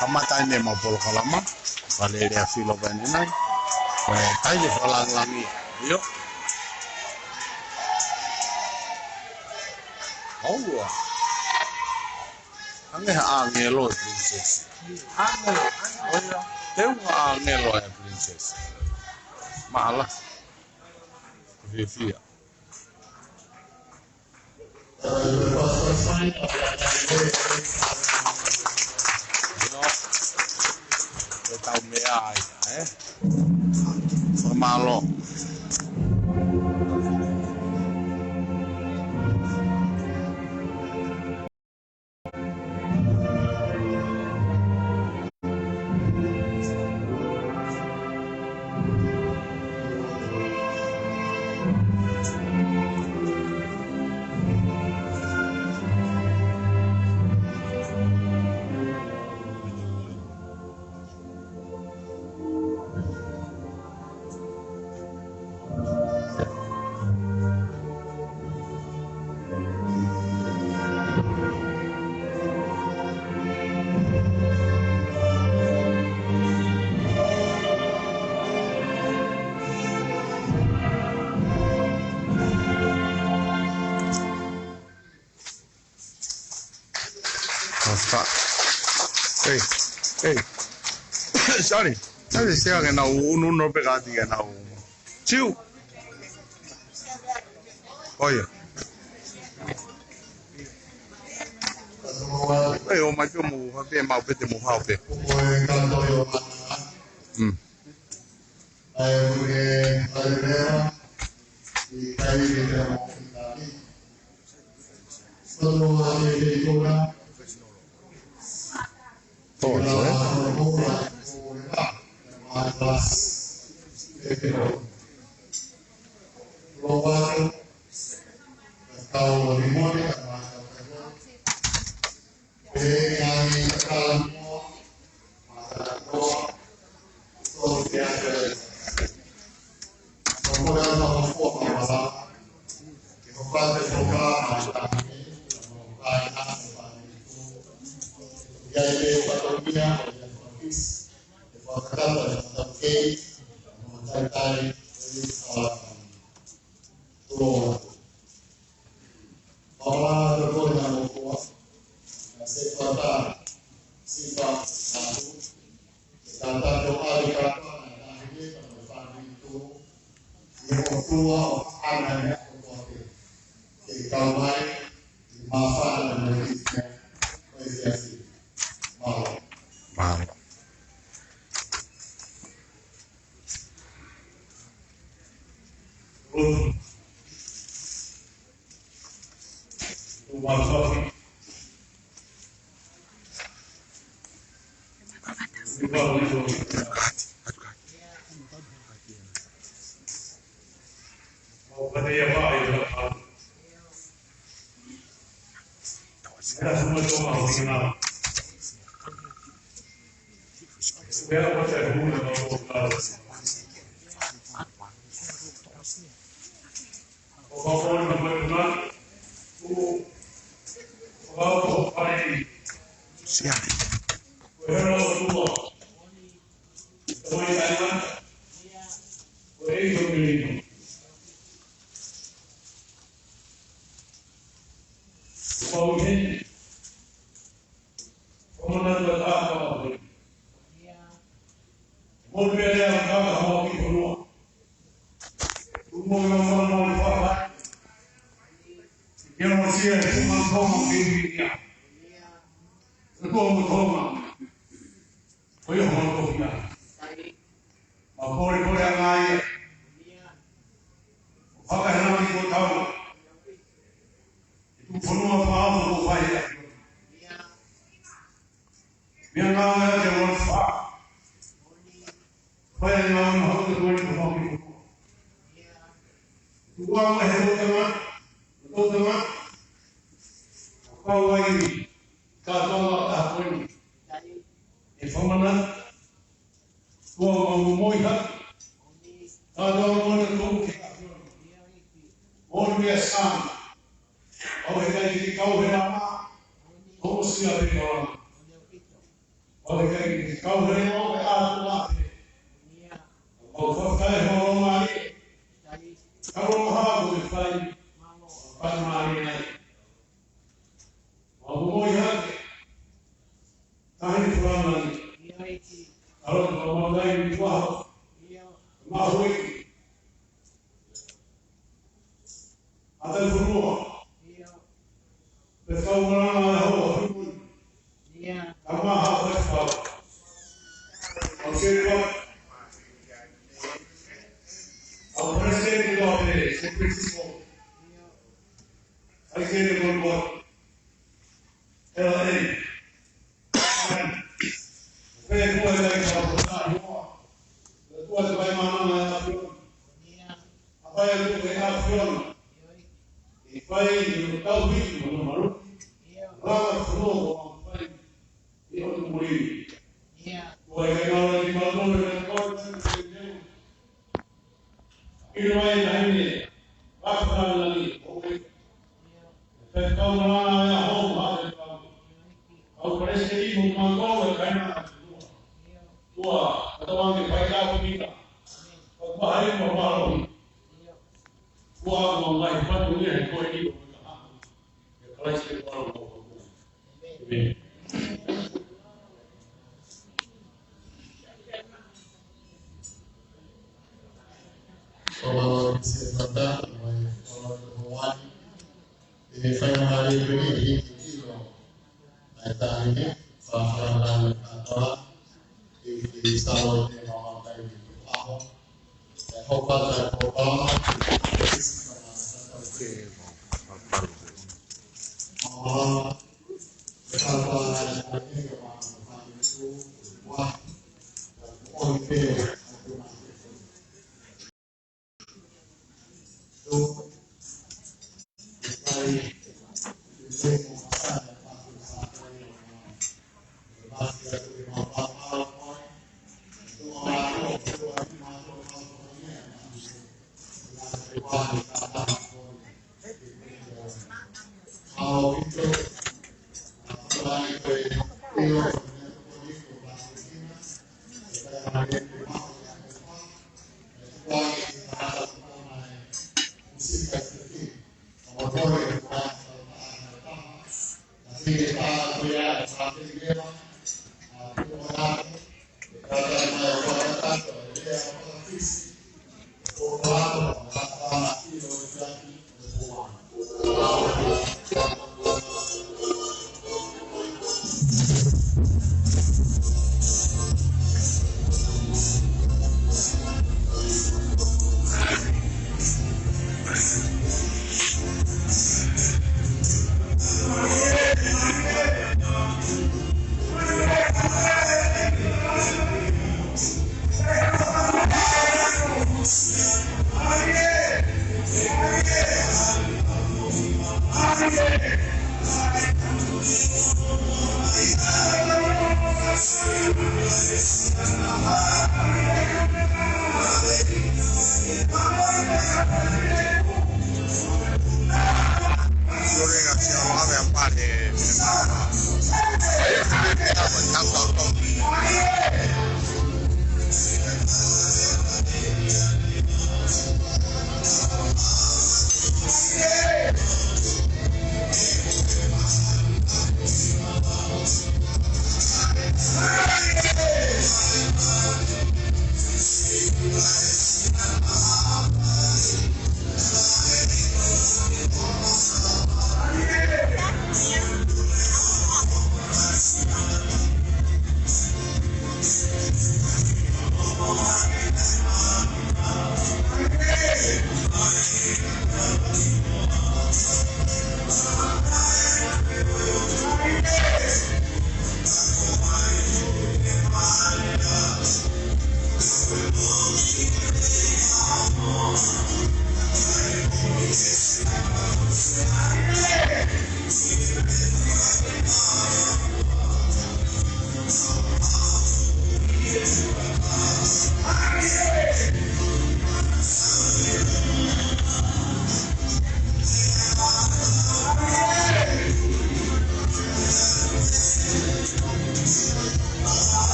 Maumautaimi mapolokalama, Valeria filo benenai, taile fakalangilangi, yo. Oh, ange angelo princess. Angelo, oh, tem angelo é princess. Mala, vivia. Tao me ai, Malo. Hey, sorry. Sabe se alguém não pegado que não. Tio. Olha. Eu mas eu vou ver mal pete morral pe.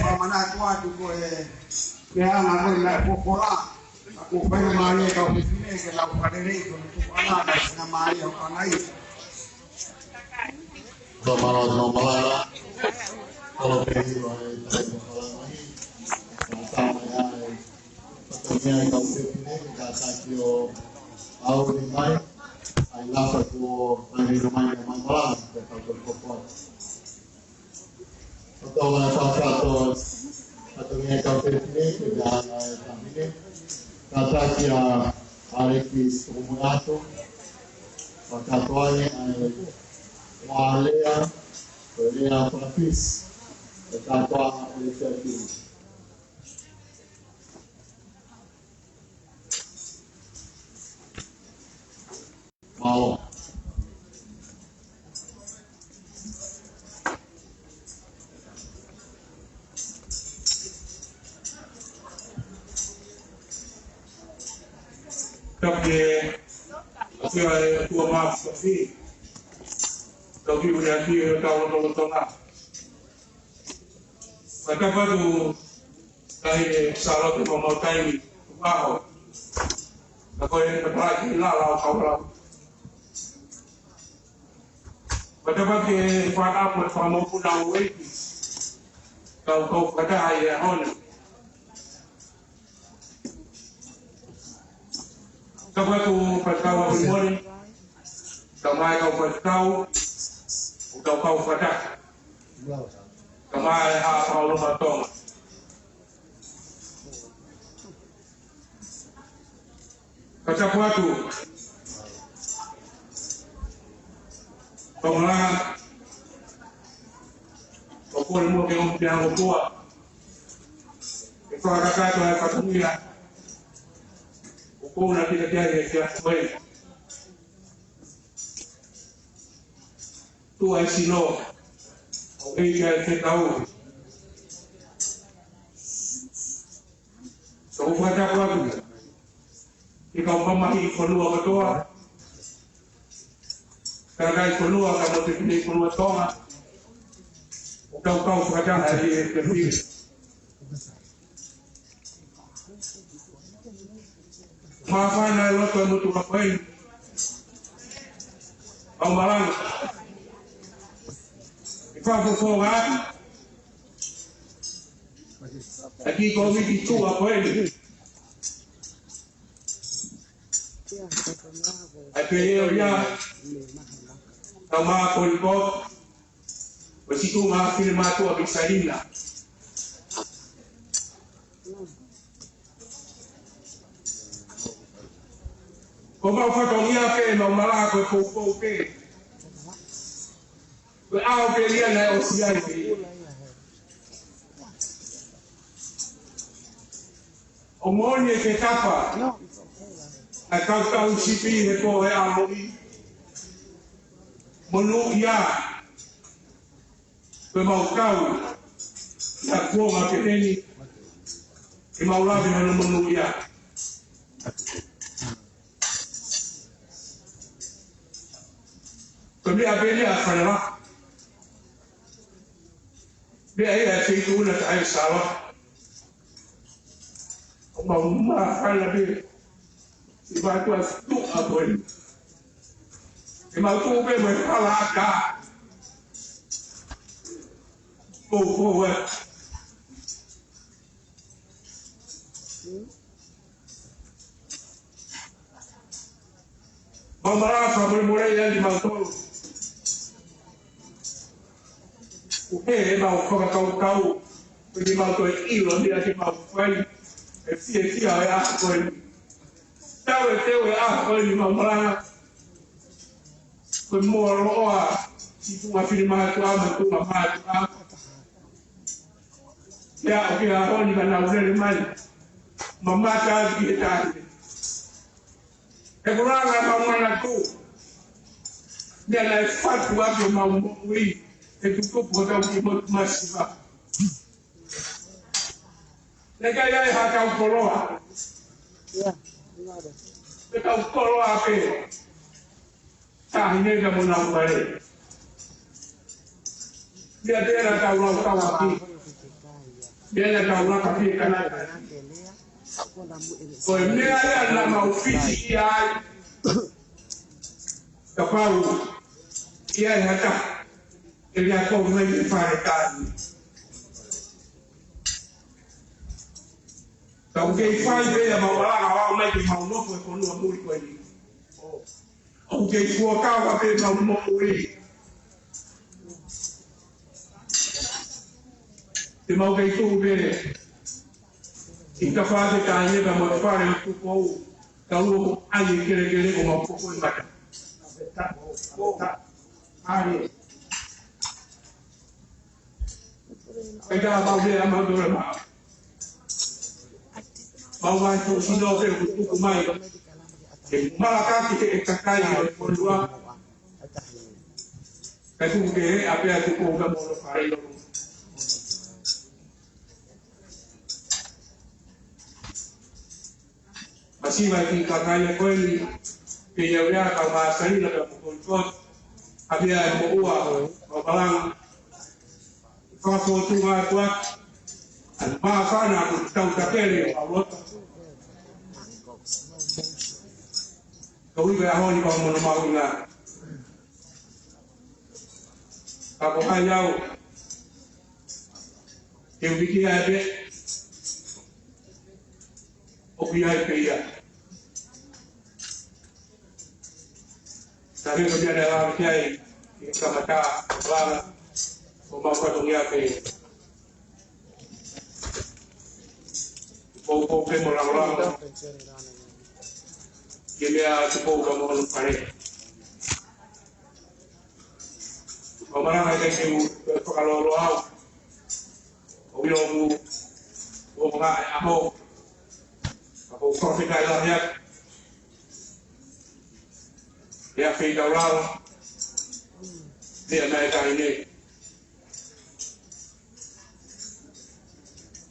Fakamanatu watu kwa yana kwenda popola kufanya mahali kwa kusineke na kupadeleka kufanana na mahali kwa nai kwa mara tunaomba kalau pergi kama yale pamoja kwa upekee kakatio au ni mai alafu kwa ndio mai na mambala kwa popola atau apa atau yang kau pilih dan kami kata kia arikis Maumautaimi fakaafe walea walea praktis kata oleh mau Tapi saya tua maaf tapi berarti tahun tengah. Maka baru dari salah tu Maumautaimi Pouono. Aku yang berlari lalau kau. Maka bagi fakaafe kamu pun dah wait. Kau kata ayah on. Kapag pagkawa mo kamay kau pagkaw utaw kau fadak kamay kau lumatong kapag tu kamay kapag mo kung pinang tua ikaw kakato ay patuloy kuna kile kiasi cha kweli tu aisino oiga Kenolo so ufata kwa ikaomba hii konua kutoa kagai konua kama tukini konua toa ukau ufata hali kefiri mafana loto mtu wa kweli au malango ifapo kwa lakini kwa wiki tu wa kweli apeleo ya kama kuliko wasiku maafili matu wa bisalina Como fotomia ke no malako ko ke. Au pelia na osiani. Omonye ke tapa. Akauka usipi ne ko e amoi. Monu ya. Pe maukau. Ya kuoma keneni. Ke maulabi na monu ya. Kami abeli afana. Dia ia itu nak ayat salah. Mama kalau dia ibarat tu apa ini? Ibarat tu berpalaka. Oh. Mama apa mulai yang dimantau. Mau kau pergi mau tu ilo dia si mau fai si ayah kau tahu tahu mau malah kau mau loa si tu afirma tu ama tu mama tu ya oke ahoni kana ule mali mama ta kita e kuranga mama tu dia na fatu wapo maumwi e tukupo kwa kimo masiba lega ya hata ukoloa eka ukoloa pe tahine kama na ubale dia tena taula kawapi dia taula kapi kana kwa mea na maofisi ya Tapu ia hata ele ako mai fare kazi tau ke fai be mawala hawa mai ke mauno ko no muri ko ni o ke ko ka wa be mauno muri te mau ke tu be incapaz de cair da mão fora tu ko tau ai kere ko ma ko mata Hari. Kita mau dia mau dulu mau. Mau bantu sudah untuk kumai. Malah kaki kita kaya berdua. Kita mungkin apa yang kita mau hari ini. Masih lagi kakaknya kau ini. Kaya kalau bahasa ini ada pukul habia buua balang kalau tu kuat apa sana aku tahu takeli Allah kau ini ahoni kau mau nak aku kayau yang bikin ada opiai kaya tapi kalau dia dalam kiai kita mata bala mau dunia ke popo ke molang dia cukup kamu pare orang ada yang kalau lo mau nggak aku profit dalamnya ya fida lao dia naik ini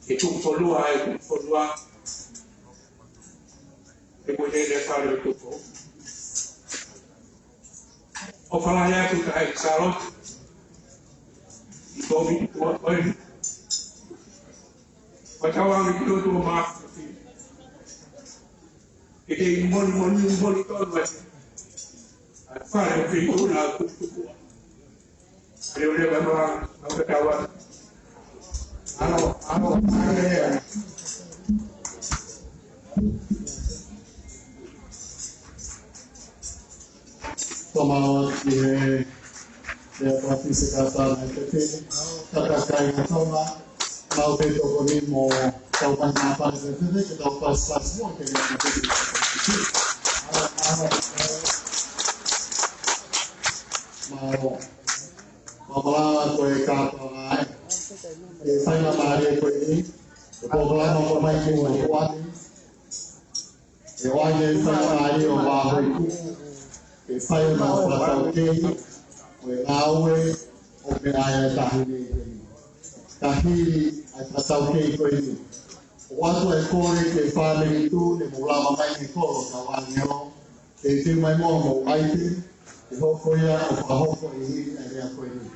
itu tukufonua kemudian dia fala itu ofalanya itu kayak salon itu buat poin pacawang itu tuh maaf kita moni itu fare figura tutto le vanno a petava tomao que participação na TV kata kai toma mau beto konimo tau panjang pas TV que tau pas semua que mau kue kapal saya mari kue ini kapal mau main kue kuat wajah saya mari orang itu saya mau pasang kue awe oke ayah tahiri pasang kue ini waktu ekor ke family itu di mulai main ekor kawannya itu main mau main Hokoya Hoko ini area kweni.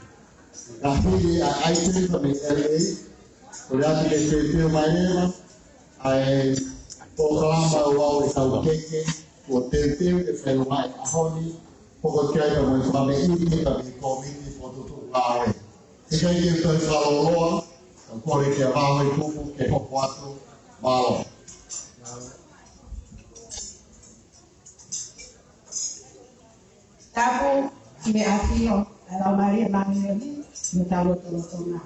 Kahili item from LA. Kuliati ke tepio maema. Ai pokalamba wao isaukeke. Potepio ke felumai ahoni. Poko kia mo fame ini kami komini potutu lawe. Ika ini to saloloa. Kore ke bawe kuku ke pokuatu malo. Tapu me afio ala Maria Magdalena no talo tolotona.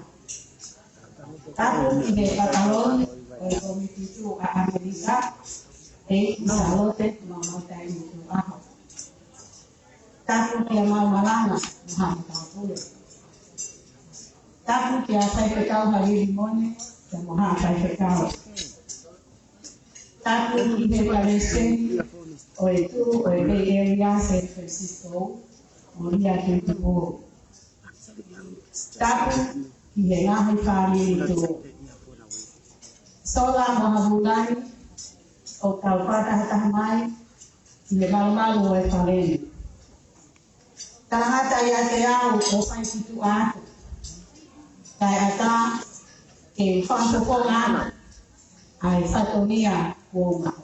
Tapu me patalon o komititu a Amerika e salote Maumautaimi tu aho. Tapu kia Maumalanga, Maumautaimi. Tapu kia whaipekau hari limone, kia moha whaipekau. Tapu ki he Palestine, o e tu, o e Bay Area, San Francisco, o ria ki Pouono. Tapu ki he ngahi whāmiri tu. Sola mohavulani, o tau whātahataha mai, ki he malumalu o e whaleni. Tahata ia te au o whai kitu atu. Kai ata ke whaatoko ngana ai whatonia o maho.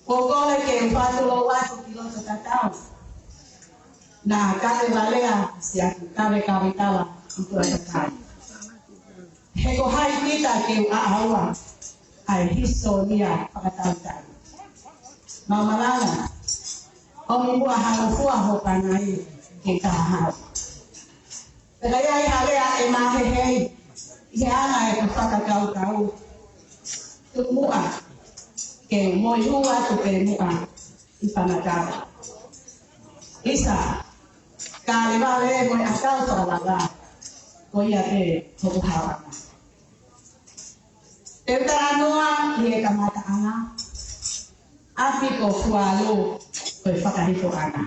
Ko kore ke whaatolo atu ki loto tatau. Nā kare walea si aku kare kawitala i tua tatai. He ko hai kita ke aaua ai historia whakatautai. Maumalanga. Omi mua halofua hoka nai ke kahau. Pera iai halea e mahehei, i ana e ka whakakau-kau. Tu mua, ke moi hua tu ke mua i whanakara. Isa, ka lewale moi akau whalala, ko ia te hoku hawana. Te utara noa i e ka mata ana, api ko fualo, ko e whakahiko ana.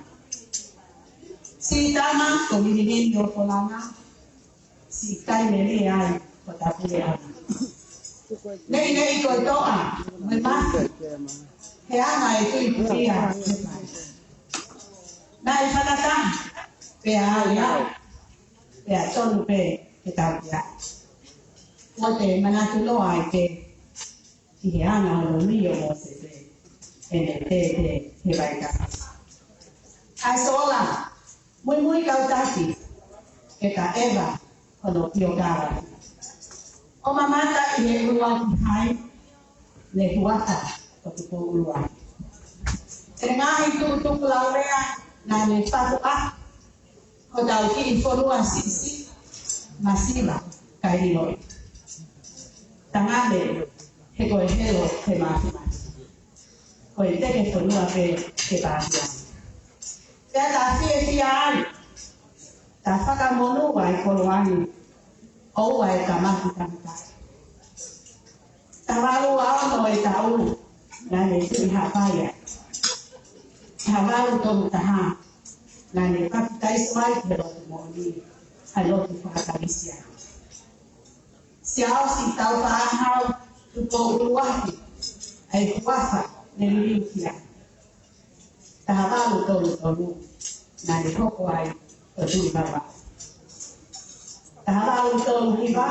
Si tama ko mininin o kolana, si kai mele ai ko tapule ana. Nei ko toa, me mahi, he ana e tui putia. Nai whanata, pe a alia, pe a tonu pe ke tautia. Ko te manatu loa i te, i he ana o mio mo se te, ene te he waikaka. Ai sola, muy kautaki, ke ka eva kono pio kara. O mamata i he urua ki hai, le huata o tuko urua. E ngahi tukutuku laulea na le whaku a, ko tau ki i whonua sisi, masiva, kai rinoi. Tangane, he koe helo he mātimati. Ko e teke whonua pe ke pātia. Pea tā whia ai, tā whakamonua e koloani, oua e ka mahi tamitai. Tā waru aono e tā uru, nā ne tui hawhaia. Tā waru tonu taha, nā ne papitai swai ke lotu mōni, ai lotu whakatamisia. Si ao si tau whaahau, tuko uruahi, ai kuafa ne liriukia. Tā waru tonu, nā ne hoko ai o tui wawa. Tā waru tonu hiwa,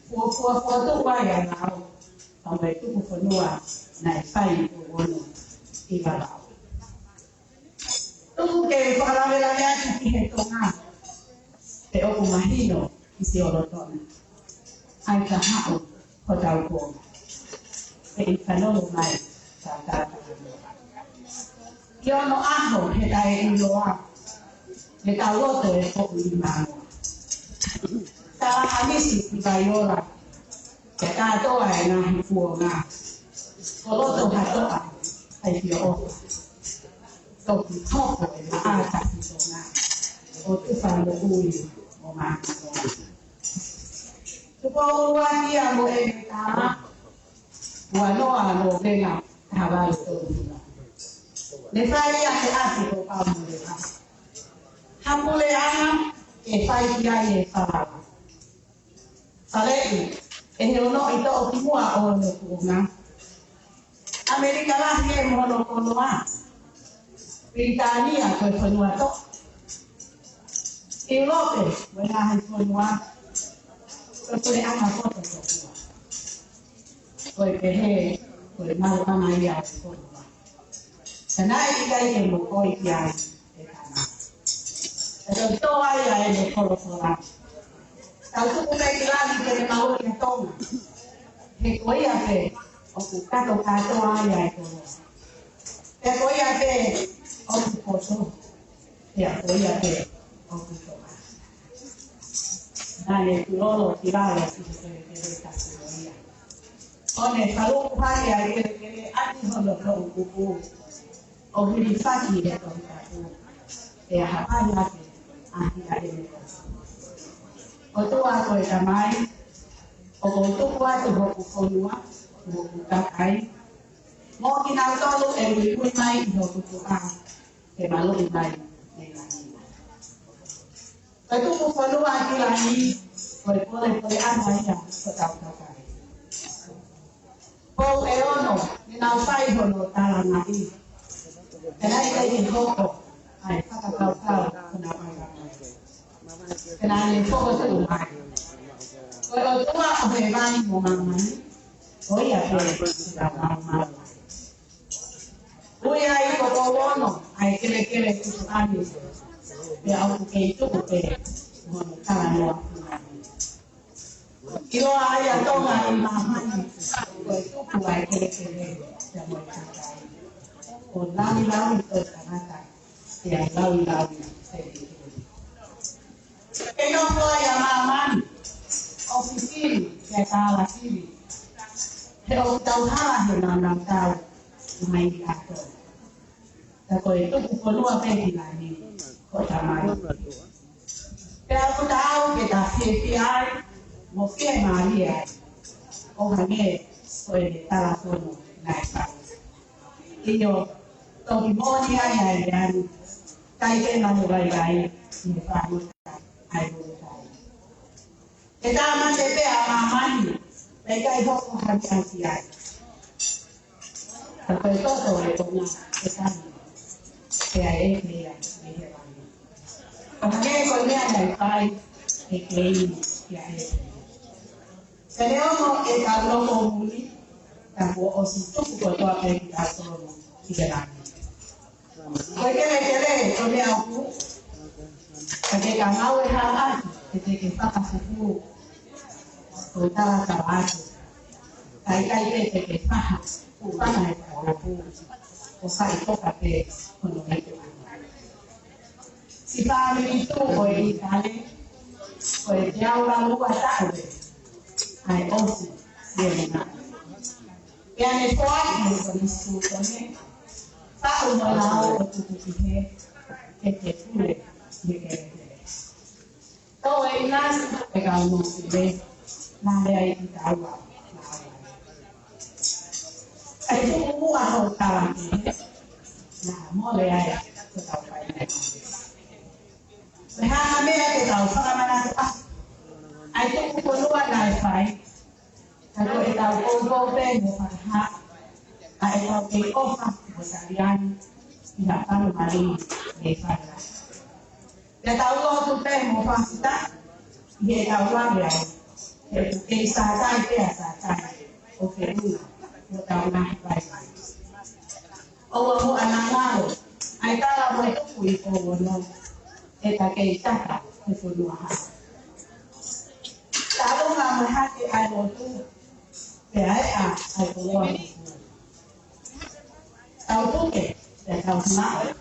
fua tu wai a ngāo, au mai tukufonua nā e whai Pouono i wawa. Tuku ke whakalawela mea ki he tonga, te oku mahino i si orotona. Ai ka hao ho tau kōna. E i Kenolo mai tā tātaka. Ki ono aho he tae i loa, me tau loto e hoku i māngoa. Tā hamisi i Vaiora, ke tātoa e ngahi fuo ngā. Ko loto hatoa ai pio oka. Toki toko e maata ki tō ngā. O tuwha mo ui o māngoa. Tuko urua kia mo e me tāma, ua noa mo venga hawai tōruna. Le whai a te ati ko pāmule a. Hapule ana e whai ki ai e wharawa. Whalei, e he ono i tō o ki mua o no kūna. Amerika lahi e mono kono a. Britania koe whanua tō. Europe, wena hai whanua. Koe kore anga koto tō kua. Koe pehe, koe maru ana ia o whanua. Tanai i kai e mo koi ki ai e tāna. E tō tō ai a e me koro kora. Tau tuku me ki lani ke me mauri a tonga. He koi a te o ku kato katoa ai a e koro. He koi a te o ku koto. He koi a te o ku toa. Nane kurolo ki rai a ki te te takuroia. One whaluku hai a kere ati hono tō kuku. o hiri whaki e tō Tapu, e hapai ake ahia e me o tō ako e tamai, o o tuku atu tukufonua, hoku takai, mō ki nā tolu e ui mai i hoku tuka, e malui mai e langi. O tukufonua ki langi, o e pole ana ia o tau takai. Pouono, ni nā whai hono tala ngā i, e nai kai i hoko, ai whakakaukau kuna wairangai. E nā ni whoko tū mai. O tua o he mai mo mamani, o ia pe ta mamani. Ui ai ko Pouono, ai kele kutu ani, pe au kei tuku pe mo tala noa kumani. Ilo ai a tonga i mamani, o tuku ai kele te mo takai. O lawi o kanata, te ai lawi te kele. E no foi a mamani, ofisiri ke tāla siri. He o tauhara he nā tau i mai i ato. Ta koe tukufonua peki nani ko tamai. Pe aku tau ke ta whiewhi ai, mo whie maari ai. O hange koe ne tala tono nai tau. Ino, toki mōni ai ai anu, kai ke nanu rai i me whahuta ai mōtai. E tāma te pēa mamani, me kai hoko haki anki ai. Ka koe toto e tōna e tani, pēa e pēa me he wani. Ka hake koe mea nei whai e kei kia e pēa. Te reono e ka loko muli, ka kua osi tuku koe toa pēki a tono ki te rani. Koe kele, o mea oku, ka ke ka ngau e haa ati, te ke whakafuku o tala atu, kai te ke whaha, o whana e whakapu, o sai toka te kono metu ana. Si whaamiri tū o e i tale, o e te aura lua taue, ai osi e me nā. Pea ne toaki e koni sū tone, whau no lao o tuku ki he, ke te pule me kere kere. Tō e nasi e kau no si le, nā mea i ki taua nā awa. Ai tuku mua hau tawa ki he, nā mole ai ko tau pai nei. Me hana mea ke tau fakamanatu ai tuku fonua nai whai, ka ko e tau koukou mo whakaha, a e tau kei ofa mo tariani, i nā whanu marini me whara. Te tau lotu mo whakita, i e tau lawe ai, e sātai pēa sātai, o ke runa, o tau nahi pai mai. O wamu ana ngaro, ai tala mo e tuku i Pouono, e ta kei taka te whunua haa. Tālo ngā mo hake ai lotu, pe ai ai koloa ni fua. Tau tuke, te tau ngaro,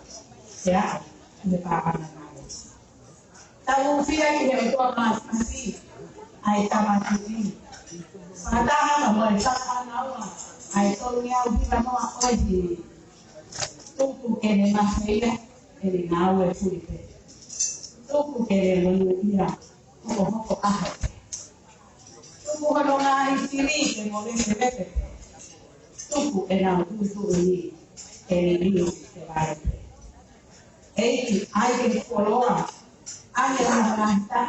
pe ai, me pāpana ngaro. Tau whia ki he o tua masi, ai tamatiri. Pataha ka mo e whakanaua, ai tolu au hita moa oihiri. Tuku ke ne mawhaia, e ni ngau e puripe. Tuku ke ne monu ia, hoko aho. Tuku hono ngā hitiri ke mo lese lepe. Tuku e nau tutu ni, e ni liu te varepe. Eiki, ai ke koloa, ane ana mahita,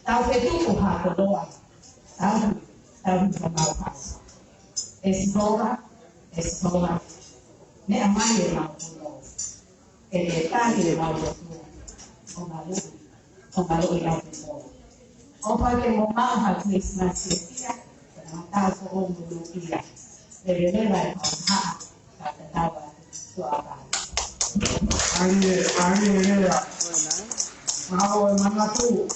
tau te tuku ha koloa, tau ka mau hasa. Esplora, ne amai e mau koloa, e te tani e mau koloa, o malu i au te koloa. O pai ke mo mau ha Christmas e tia, e na tau ko o mulu ia, e relela e kau haa, ka te taua tua apai. Ani relela, mau e manatu.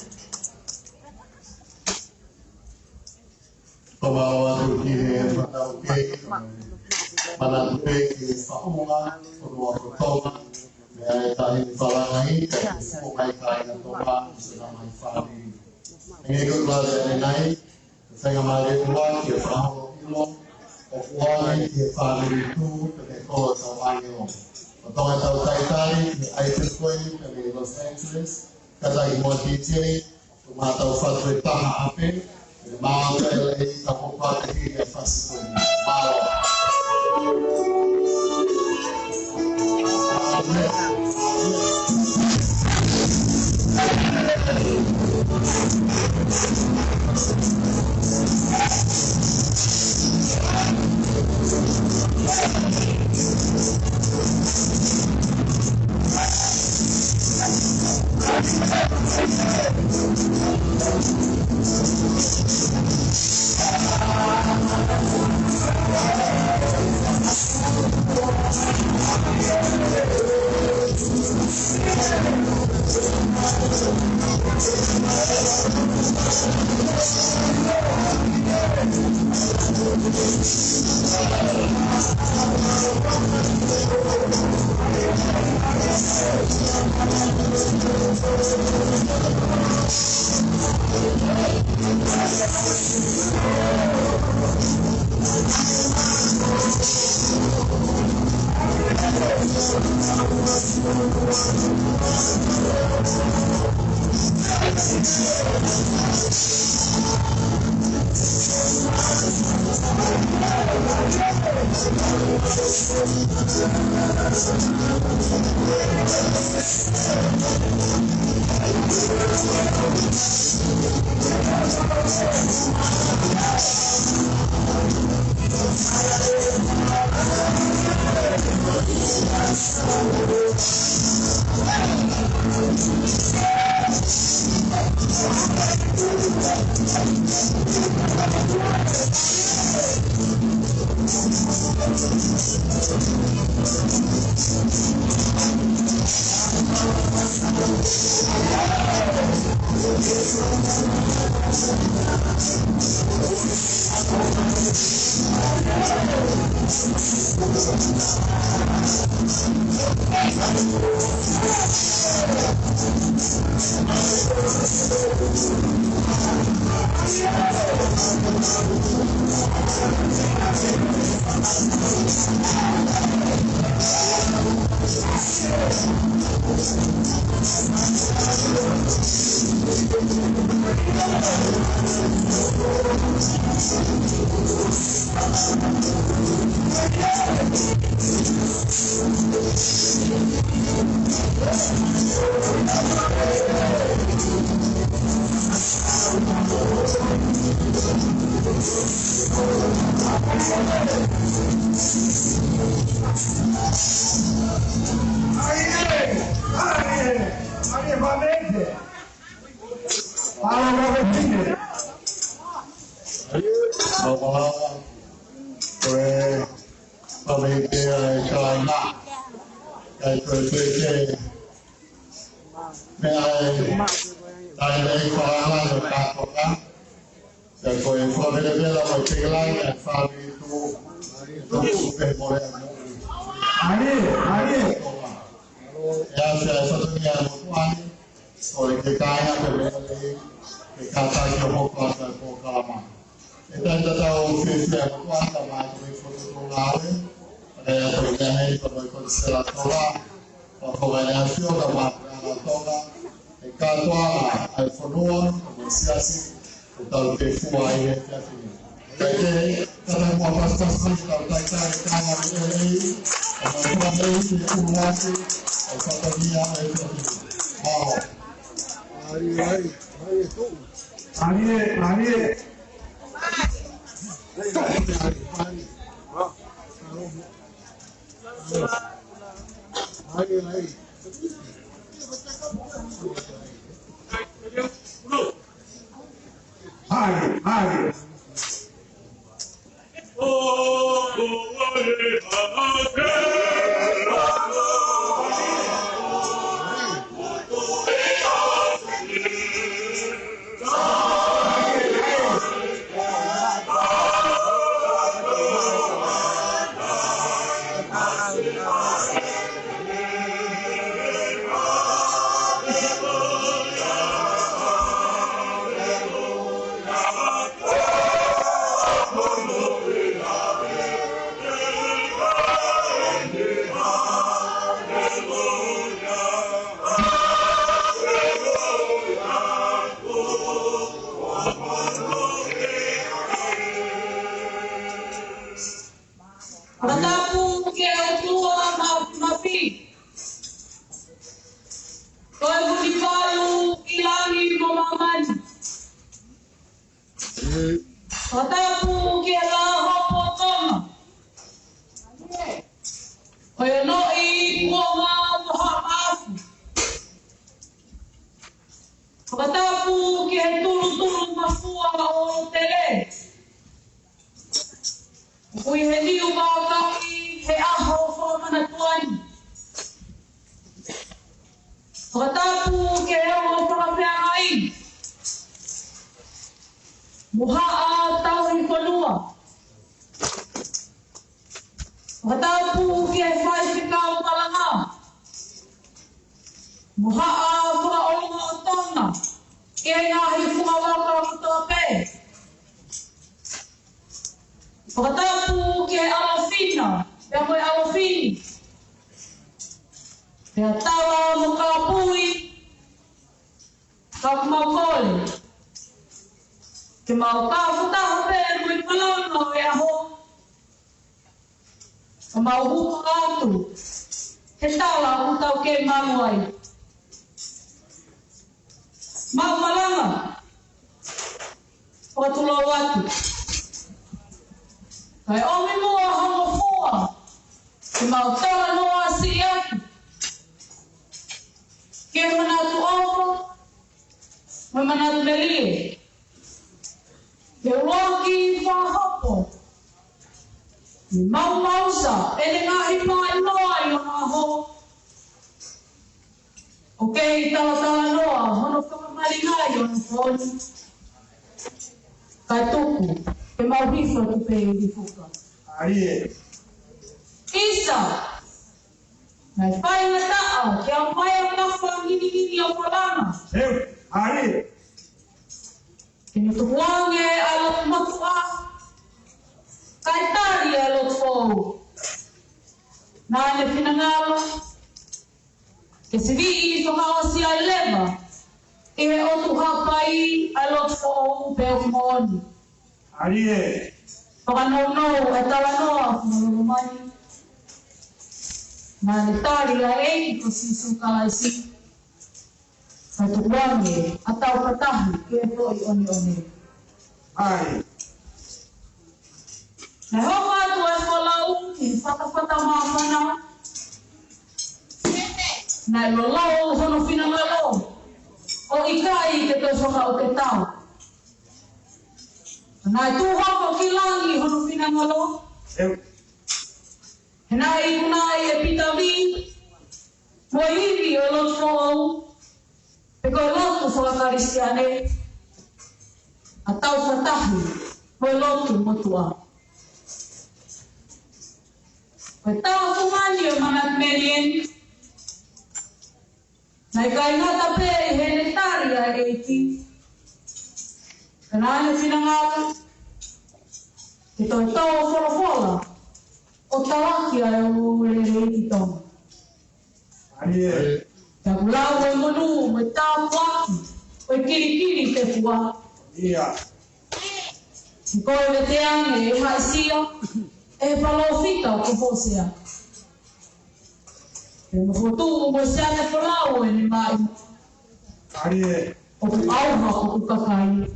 Pembawa Turki Fatau Kek, Manatu Kek, Fauma, Pembawa Kotoma, Mea Tahi Falangi, Pukai Kai Toba, Senamai Fali. Mengikut pelajaran ini, saya kembali ulang ke Faham Ilo, Okuani ke Fali itu, ke Kenolo, Tawangi Otonga tau taitari, ni Aitekoi, kami Los Angeles, kata i Montitiri, tumata o fatu e taha ape, Mauta ele i kapopata hiri a fasikoi. Tapu ke la hopo tona. Oyo no I kuonga mohamafu. Tapu ke tulu mafua o tere. Ui he liu mākai he aho fakamanatuani. Tapu ke o whakawhiangai. Muhaa tukufonua. Tapu ke whai whikau palanga. Muhaa whakaolunga o tonga. E ngahi whakawaka o tope. Tapu ke alofina. Pea koe alofini. Pea tawa mo kapui. Kakmaukole. Ke mau kāwhataha pēr mui palauno e aho. O mau huka atu. He tawa utau ke manuai. Mau malanga. O tulo watu. Kai omi mua hango fua. Ke mau tawa noa si atu. Ke manatu opo. Me manatu melie. Ke roki whahapo. Ni maumausa. Ele ngahi pai noa I o ngaho. O kei tawa noa. Hono whakamaringai o na whoni. Kai tuku. Ke mauhifa tu pe I fuka. Arie. Isa. Nai pai na taa. Ke au pai au kafa ngini o palana. Arie. Kini tukuange alot matua. Kai tari alot fau. Nane pinangalo. Ke sivi I whakawasi ai leva. E he otu hapai alot fau pe o moni. Arie. Whakanau e tawa noa whakamani. Nane tari a eiki ko sisu kalaisi. Kai tukuange atau patahi ke hoi oni. Ai. Na hoka tu e whalau ki whakawhata māmana. Na I lolau hono whinangalo. O ikai ke te whaka o te tau. Na I tūhako ki langi hono whinangalo. He nā I kunai e pitawi. Mo hiwi o loto au. E koe lotu whakarisiane. A tau whatahi. Koe lotu motua. Koe tau kumani o manat merien. Nai kai ngata pe I he tari a eiti. Kanane whinangata. Ke toi tau wholofola. O tawaki a o le reiti tonga. Arie. Ka kulau o monu mo Tapu aki. O kirikiri te fua. Ia. Si koe me te ange e haisia. E palofika o koposea. E mwotu mo siane polau e ni mai. Arie. O ku auha o ku kakai.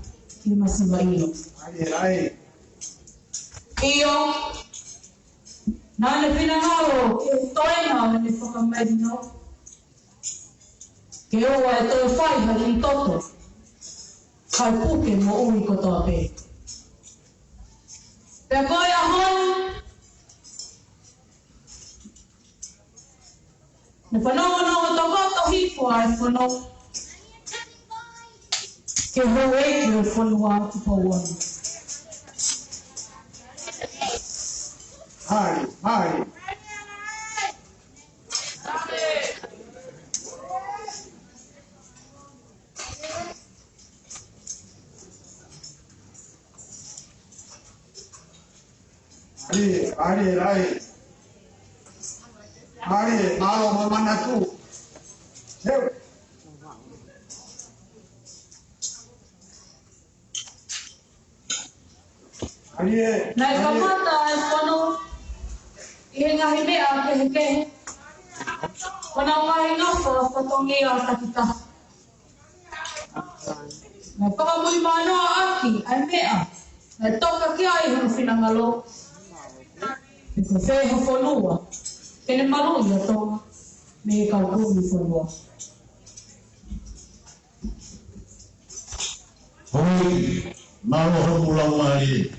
I masiva iyo. Arie. Ai. Iyo. Nane pinangalo. Ke toena o ni whakamerino. Ke oa e toi whaiha I toto. Kai puke mo ui kotoa pe. Pea koe a hon. Ne whanonga tawata hipua e whanau. Ke hoe ke o whanua ki Pouono. Ai. Arie. Maumautaimi. Arie. Nai kamata e whanau. I he ngahi mea kehe. Whanau ngahi ngawha whatongi a takita. Nai whakamui manoa aki ai mea. Na toka ki ai ho finangalo. Ko fe ho fonua. Kene malu ia tonga. Me ka ko mi fonua. Hoi, malo ho pulau mai.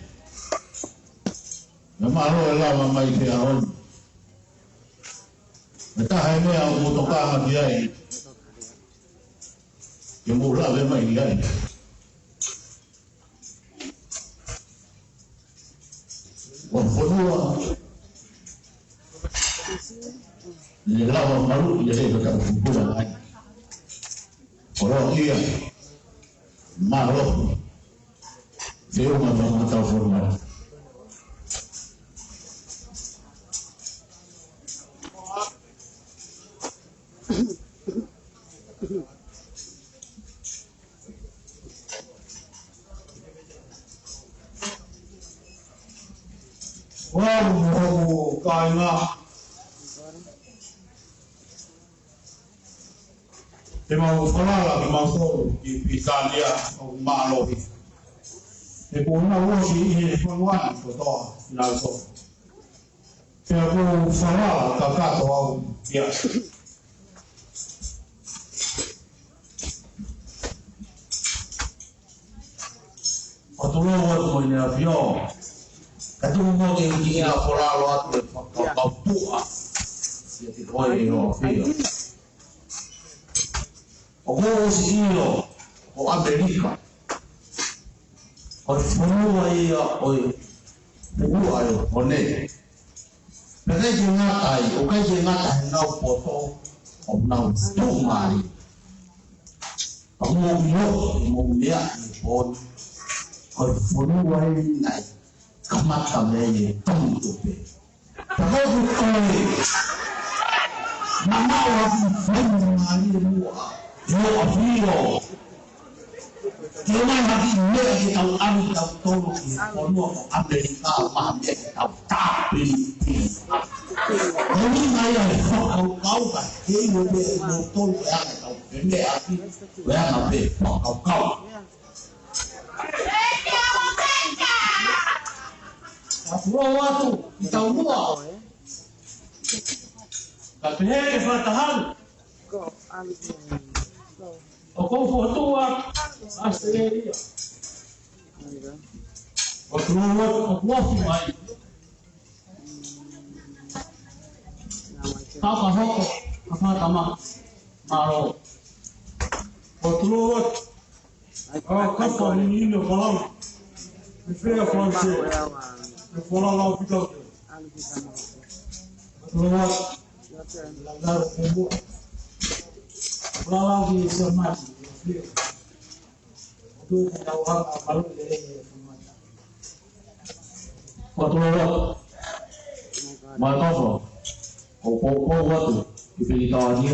Na malo la mai te aon. Meta hai me au motoka ma dia ai. Ke mo la ve mai dia. Wa fonua. Ni la malu ia le ka pulau ai. Ora ia. Malo. Deu uma mão tal forma. Wow, kaina. Te mau whanala ki mau tōru ki Pitalia o Mālohi. Te kōna uosi i he whanuani ko toa i nā tō. Te a kō whanala ka kato au ki a. O tō lō watu mo i nea whio. Ka tū mō te uti i a whanalo atu e whakau pua. Ia te koe i o whio. O hosi io o Amerika. O whanua ia o Pouono ai o ne. Pere ki ngatai, o kai ki ngatai nau poto o nau tūmari. O mō mea i pōni. O whanua i nai, kamata mei e tōntupe. Pahau koe, mamau a whanua i mua. Yo afiro. Kaya mati mea ki tau anu tau tolo ki ponua ko Amerika mahamea ki tau Tapu. Kani mai ai whakau ka hei mo mea mo tolo e anga tau pemea aki o anga pe whakau. Ka puro watu i tau mua. Ka pehe ke whataharu. O kou whatua Australia. O kuofi mai. Kaka hoko, kakatama, maro. O tuloa, o kaka menino falando. Me freia francês. Me fala lá o pitão. O tuloa, lançar o combo. Kalau di semua, itu kita orang kalau dari semua. Waktu lewat, mana so, kau waktu dipilih tawanya,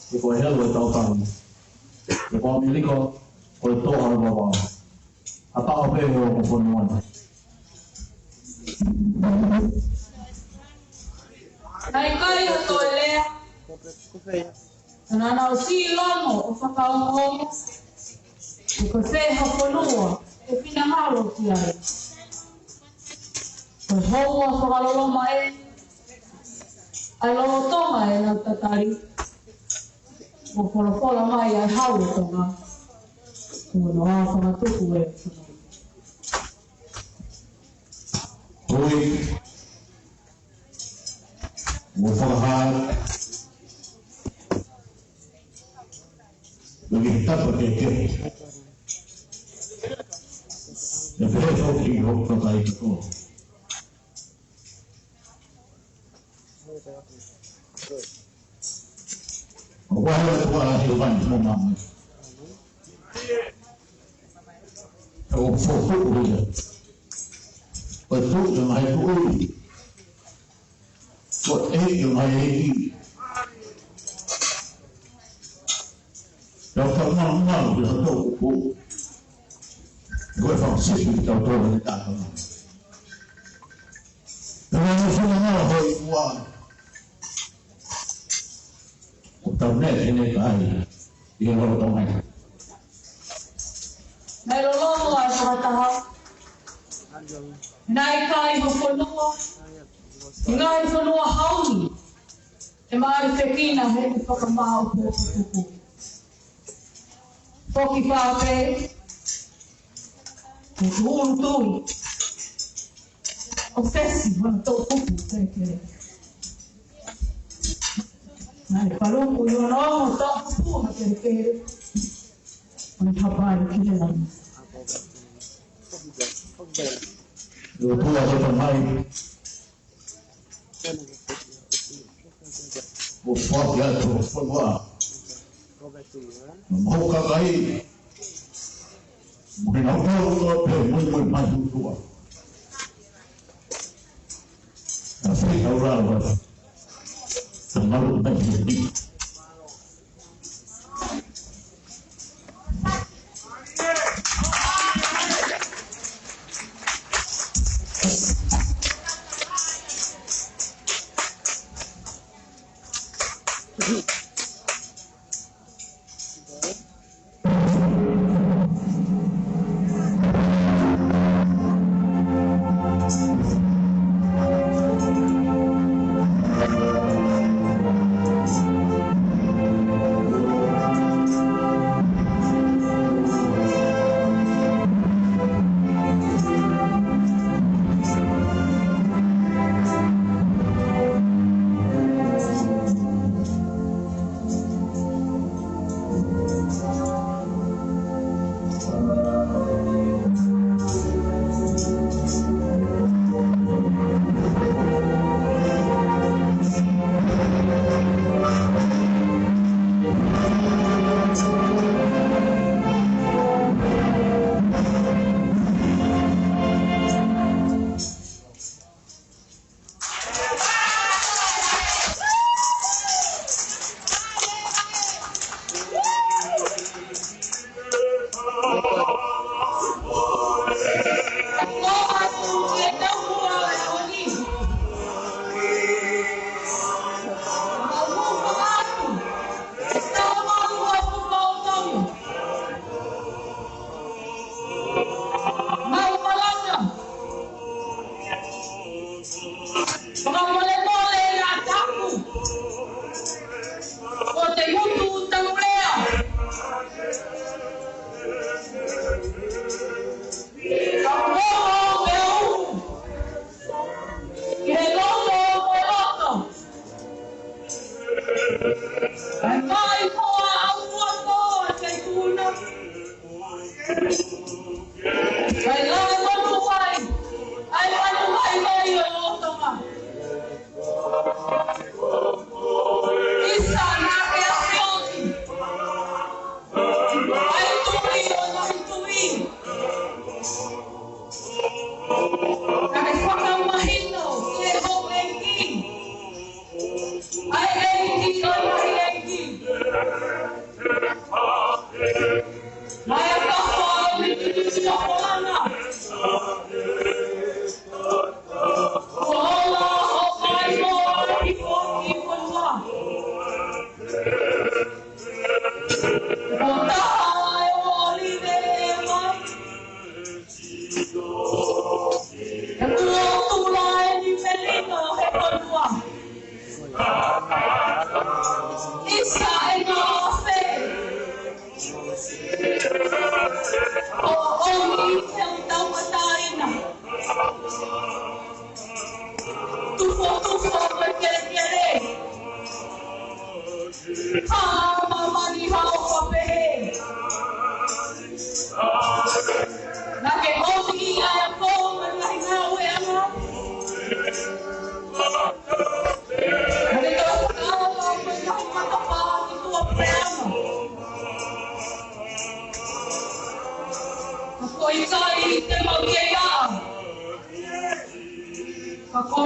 kau hel buat tahu tahu, kau milik kau itu harus bawa, atau apa yang kau penuan. Naik kali itu le. Nana o si lono o whakaongo. Ko wheha whanua e whina haro ki ai. Ko houa whakaloloma e. Ai lono tonga e nau tatari. Ko whalapola mai ai haure tonga. Ko no a whanatuku e whanau. Oi. Mo whakahara. Lagi tak pakai kek. Ya boleh hoki hok pakai itu. Wala tu ada hidupan semua. Tahu foto dia. Betul yang hai tu. Buat yang hai Dokter normal dia tahu buku. Gue vaksin kita tahu ni tak tahu. Dengan semua hal buat. Internet ini kai. Dia orang tahu. Melolo ai whakataha. Nai kai hofonua. Ngai fonua hauni. E maari whekina he whakamau po tuku. Poki whaape. Uru tui. O fesi, wana tau kupu. Nai palungu yona o tau kupu na kere. Wana tapai kile lami. Yo pula kota mai. O fogo é o fogo. Não cagai. Não não muito mais tua. Assim agora. Não bem. Tapu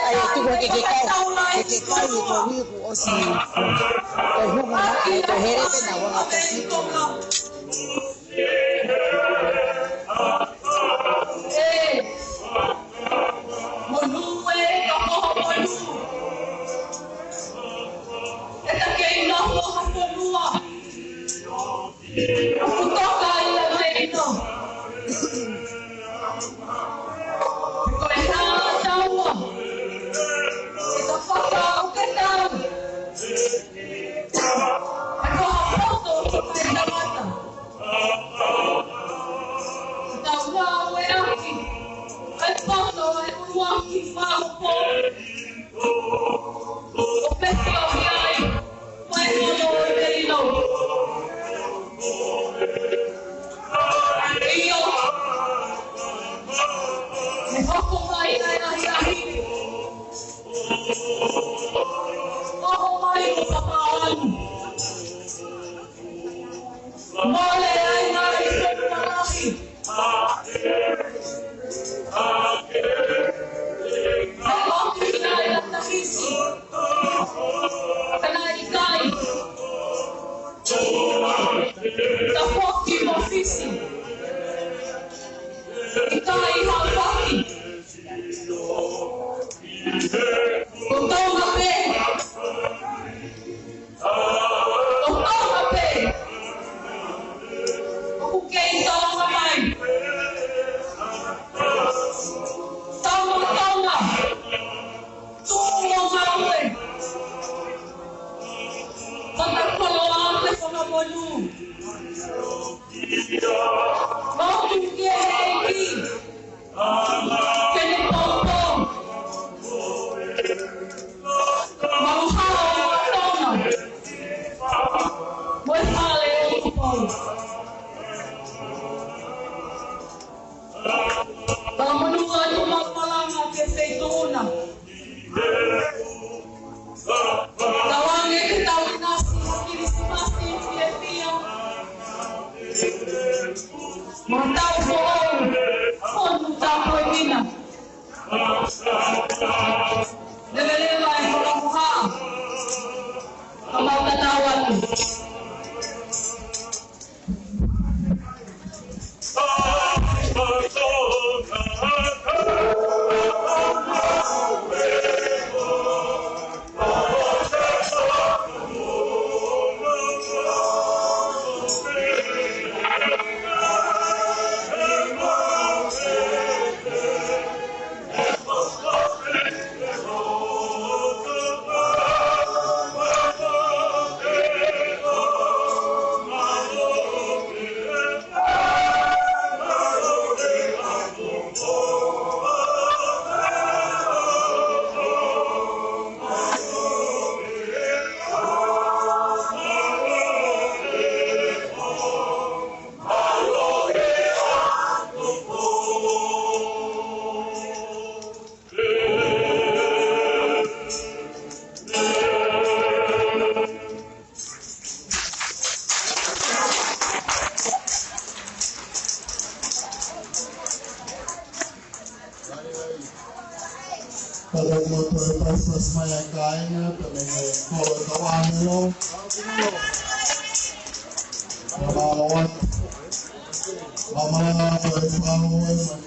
Ai tu ke kai ko ni ko osi ko huma ai to here te na wa ta si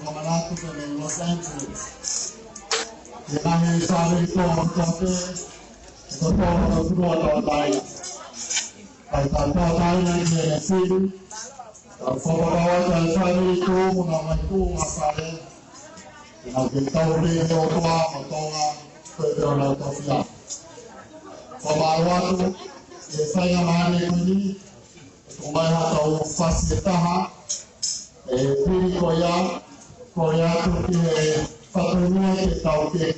Maumautaimi in Los Angeles. Kami sabi ito ang kape, ito po ang suruan tayo. Pagtagpa tayo ng City, ang pagbabawa tayo sabi ito, muna may masaya. Pinagkitaw rin ito matonga, pwede na ito siya. Pagbawa ito, saya mahali ko ni, kung may hatao fasilitaha, pili ko yan, Korea tu satunya kita okey,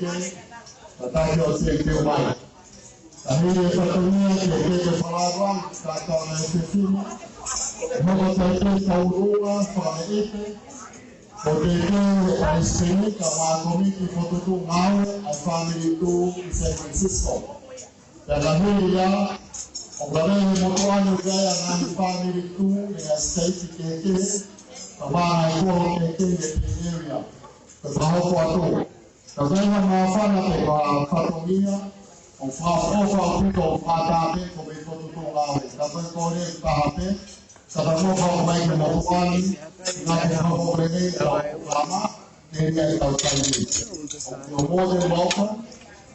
kata okey umai. Kami satunya kita pelawan kata nanti mau saya tahu soal itu. Okey di sini kalau komiti foto tu mau family tu di San Francisco. Dan kami ya orang motoran juga yang family tu dengan state kita. Kami ikut area. Pouono. Kaya mafana pe ba fatomia, o fa o kuto fakaafe ko be ko to lawe. Kaya ko re fakaafe, kaya mo fa mai ko Maumautaimi, na ke ho rene lama, ne ne ta tani. You're more than welcome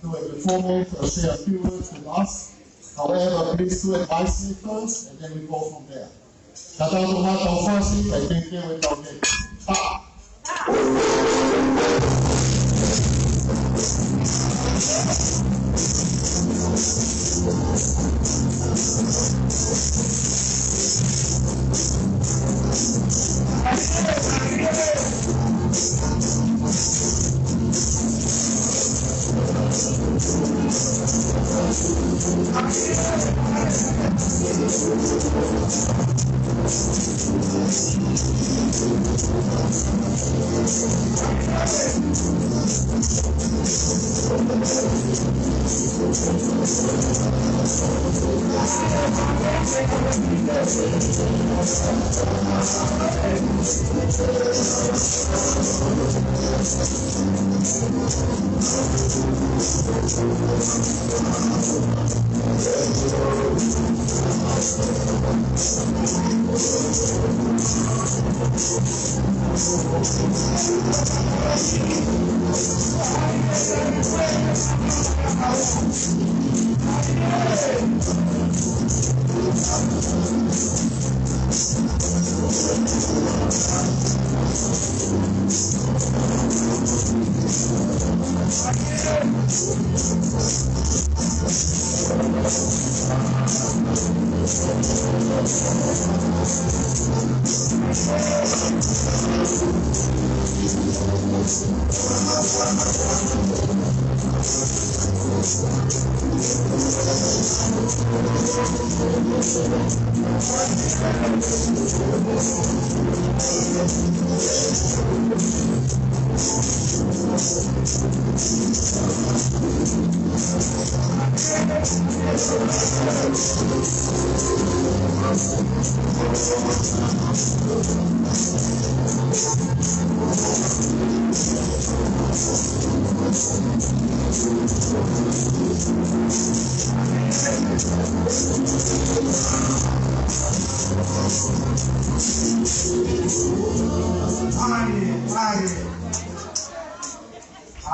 to a performance or share a few words with us. However, please do advise me first, and then we go from there. Kata tomata o fasi, I think they will tell me.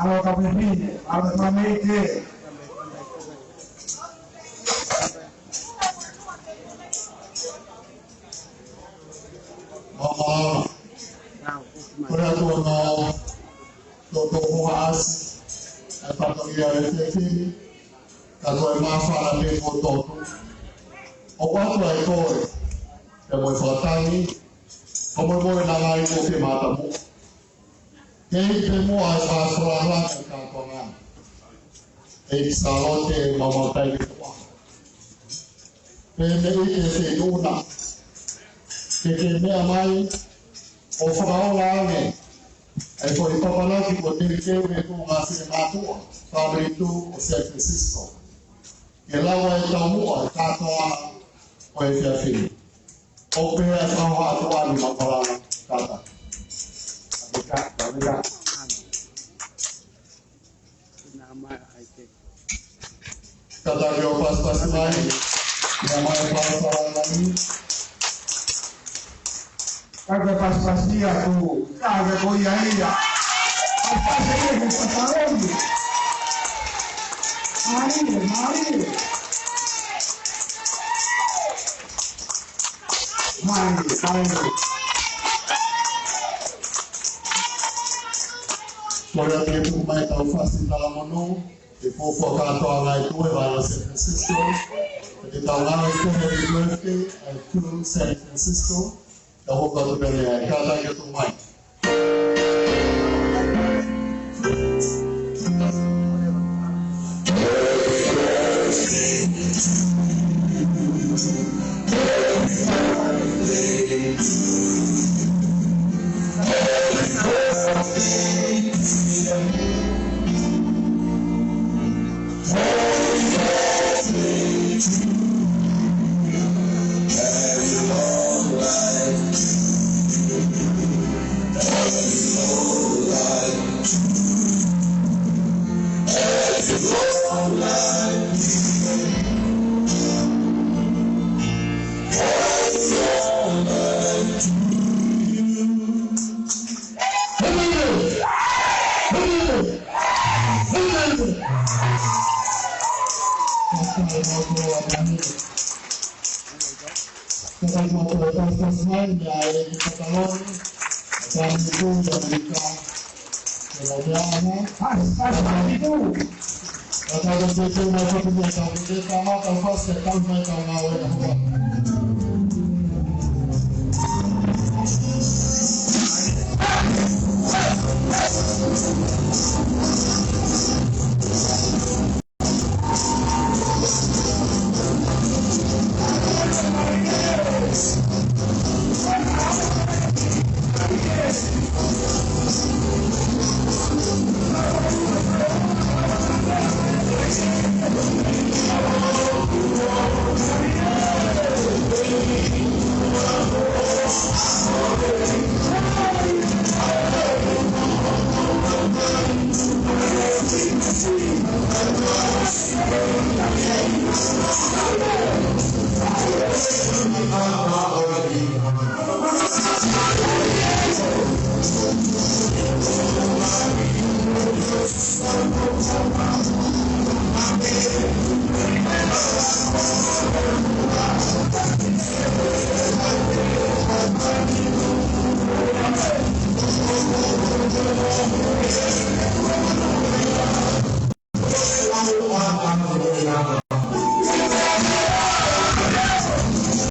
Halo kami halo kami ke. Para todo todo as a família refletir, cada mais fala de foto. O quanto é cor, é muito forte. Como vou na live que mata mu. Quem tem mu as falar que cantongan. E salote Maumautaimi. Pende esse una. Que me mai o fakalangilangi. E foi fakalangilangi que eu tenho com a fakamanatu, fabrito o São Francisco. E lá vai dar mu katoa o FF. O pé é só a tua de palavra kata. Obrigado. Kata eu pas lagi. Nama pasal lagi. Kagak pas-pas dia tuh, kagak goyang-goyang. Apa sih yang sekarang ini? Mari. Moja yetu kumaita ufasi talamono, ipopo katoa ngai tuwe wala San Francisco. Kita ulangi tu happy birthday to San Francisco. Tahu kau tu beli kata kita mai.